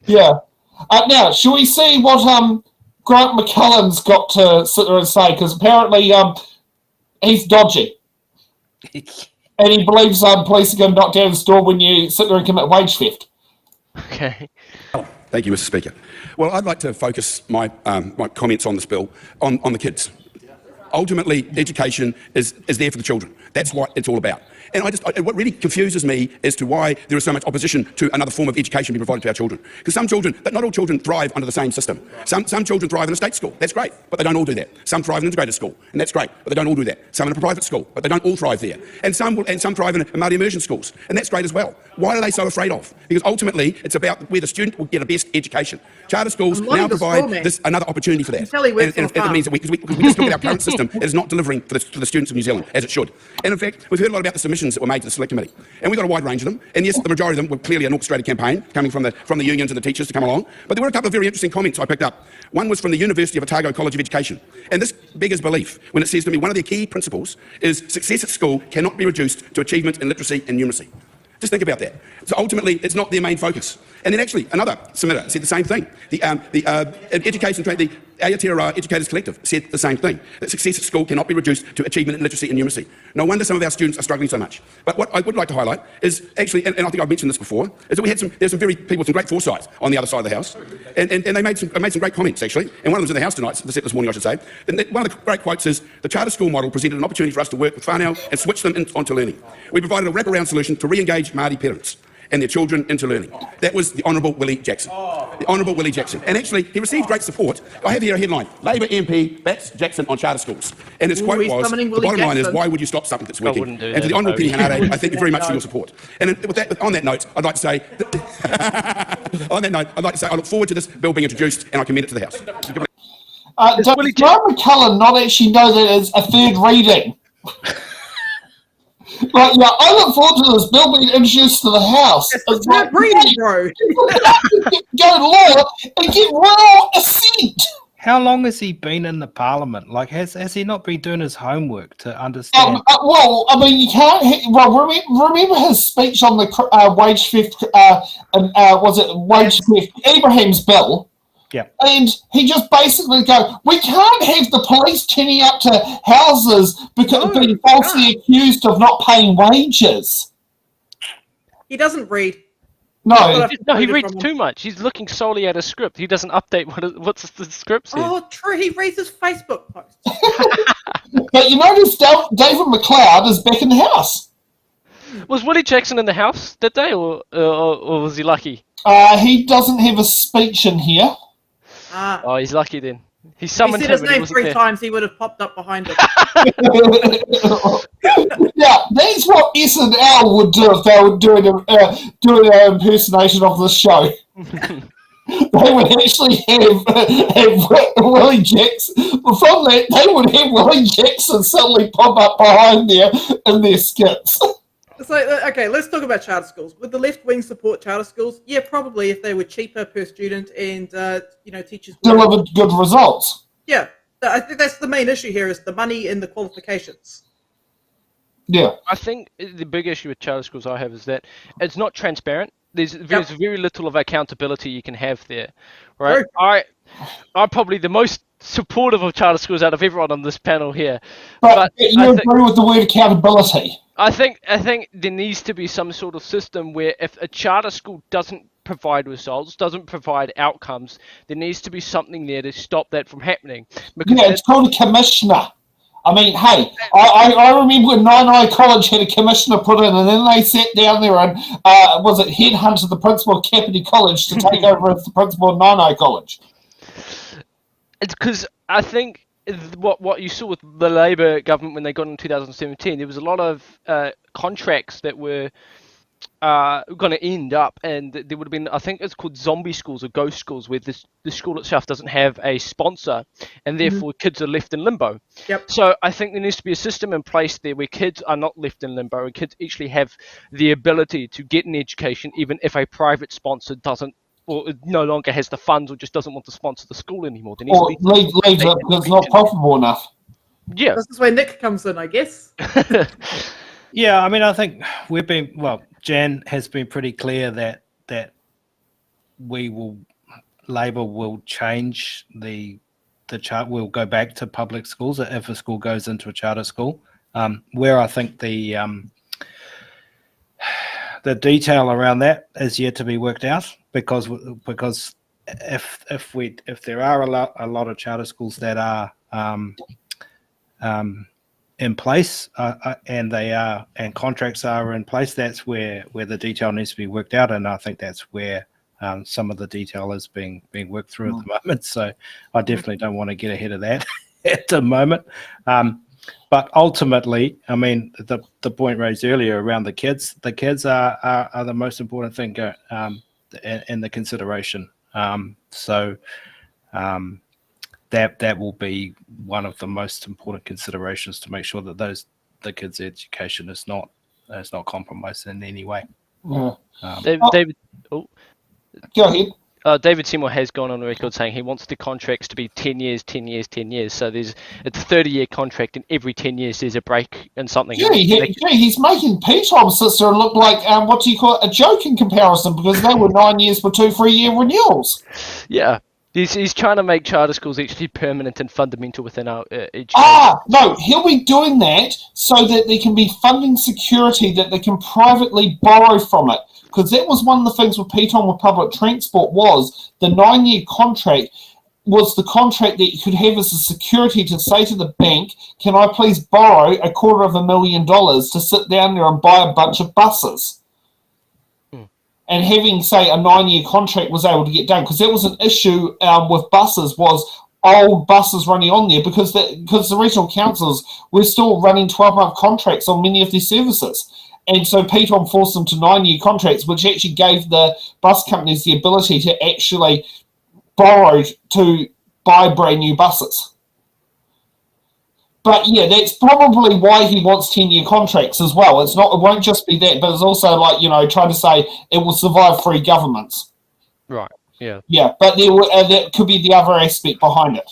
Yeah. Now, shall we see what Grant McAllum's got to sit there and say? Because apparently he's dodgy. And he believes police are going to knock down his door when you sit there and commit wage theft. Okay. Thank you, Mr. Speaker. Well, I'd like to focus my my comments on this bill on the kids. Ultimately, education is there for the children. That's what it's all about. And what really confuses me as to why there is so much opposition to another form of education being provided to our children. Because some children, but not all children thrive under the same system. Some children thrive in a state school. That's great, but they don't all do that. Some thrive in an integrated school, and that's great, but they don't all do that. Some in a private school, but they don't all thrive there. And some thrive in Māori immersion schools, and that's great as well. Why are they so afraid of? Because ultimately, it's about where the student will get a best education. Charter schools now provide another opportunity for that. And it means that because we just look at our current system, it is not delivering for the students of New Zealand as it should. And in fact, we've heard a lot about the submissions that were made to the Select Committee. And we got a wide range of them. And yes, the majority of them were clearly an orchestrated campaign coming from the unions and the teachers to come along. But there were a couple of very interesting comments I picked up. One was from the University of Otago College of Education. And this beggars belief when it says to me one of their key principles is success at school cannot be reduced to achievement in literacy and numeracy. Just think about that. So ultimately, it's not their main focus. And then actually, another submitter said the same thing. The Aotearoa Educators Collective said the same thing, that success at school cannot be reduced to achievement in literacy and numeracy. No wonder some of our students are struggling so much. But what I would like to highlight is actually, and I think I've mentioned this before, is that there's some people with some great foresight on the other side of the House. And they made some great comments, actually. And one of them's in the House tonight, this morning, I should say. And one of the great quotes is, the charter school model presented an opportunity for us to work with whānau and switch them onto learning. We provided a wraparound solution to re-engage Māori parents and their children into learning. That was the Honourable Willie Jackson. The Honourable Willie Jackson. And actually, he received great support. I have here a headline, Labor MP backs Jackson on charter schools. And his quote was, the bottom line is, why would you stop something that's working? And to the Honourable Piri Hanare, I thank you very much for your support. And on that note, I'd like to say, I look forward to this bill being introduced and I commend it to the House. Does Grant McAllum not actually know that it's a third reading? Like, yeah, I look forward to this bill being introduced to the House. It's not reading, bro. Go to law and get royal assent. How long has he been in the Parliament? Like, has he not been doing his homework to understand? Well, I mean, you can't. Remember his speech on the wage theft, wage theft, Abraham's bill. Yeah. And he just basically we can't have the police turning up to houses because being falsely accused of not paying wages. He doesn't read. No, he reads too much. He's looking solely at a script. He doesn't update what's the script says. Oh, true. He reads his Facebook posts. But you notice David McLeod is back in the House. Was Willie Jackson in the House that day, or was he lucky? He doesn't have a speech in here. Oh, he's lucky then. He summoned him. He said his name 3 times, he would have popped up behind him. Yeah, that's what SNL would do if they were doing an impersonation of this show. They would actually have Willie Jackson. From that, they would have Willie Jackson suddenly pop up behind there in their skits. So, okay, let's talk about charter schools. Would the left wing support charter schools? Yeah, probably if they were cheaper per student and teachers delivered good results. Yeah, I think that's the main issue here is the money and the qualifications. Yeah, I think the big issue with charter schools I have is that it's not transparent. There's very little of accountability you can have there, right? I'm probably the most supportive of charter schools out of everyone on this panel here. But you agree with the word accountability. I think there needs to be some sort of system where if a charter school doesn't provide results, doesn't provide outcomes, there needs to be something there to stop that from happening. Because it's called a commissioner. I mean, hey, I remember when Nainai College had a commissioner put in, and then they sat down there and headhunted the principal of Kapiti College to take over as the principal of Nainai College. It's because I think what you saw with the Labour government when they got in 2017, there was a lot of contracts that were going to end up, and there would have been, I think it's called zombie schools or ghost schools, where the school itself doesn't have a sponsor, and therefore kids are left in limbo. Yep. So I think there needs to be a system in place there where kids are not left in limbo, and kids actually have the ability to get an education, even if a private sponsor doesn't, or no longer has the funds, or just doesn't want to sponsor the school anymore. Or leaves it because it's not profitable enough. Yeah. This is where Nick comes in, I guess. Yeah, I mean, I think Jan has been pretty clear that Labor will change the chart. We'll go back to public schools if a school goes into a charter school. Where I think the detail around that is yet to be worked out, because if there are a lot of charter schools that are in place and contracts are in place, that's where the detail needs to be worked out, and I think that's where some of the detail is being worked through at the moment. So I definitely don't want to get ahead of that at the moment. But ultimately, I mean, the point raised earlier around the kids are the most important thing in the consideration. That will be one of the most important considerations, to make sure that the kids' education is not compromised in any way. Yeah. David, Go ahead. David Seymour has gone on record saying he wants the contracts to be 10 years, 10 years, 10 years. So it's a 30-year contract, and every 10 years there's a break and something. He's making Petom's sister look like a joke in comparison, because they were 9 years for 2 3-year renewals. Yeah. He's trying to make charter schools actually permanent and fundamental within our education. No, he'll be doing that so that there can be funding security, that they can privately borrow from it. Because that was one of the things with Petom with public transport, was the 9-year contract was the contract that you could have as a security to say to the bank, can I please borrow $250,000 to sit down there and buy a bunch of buses? And having, say, a 9-year contract was able to get done, because that was an issue with buses, was old buses running on there, because the regional councils were still running 12-month contracts on many of their services. And so Petom forced them to 9-year contracts, which actually gave the bus companies the ability to actually borrow to buy brand new buses. But yeah, that's probably why he wants 10-year contracts as well. It won't just be that, but it's also trying to say it will survive 3 governments. Right. Yeah. Yeah, but that could be the other aspect behind it.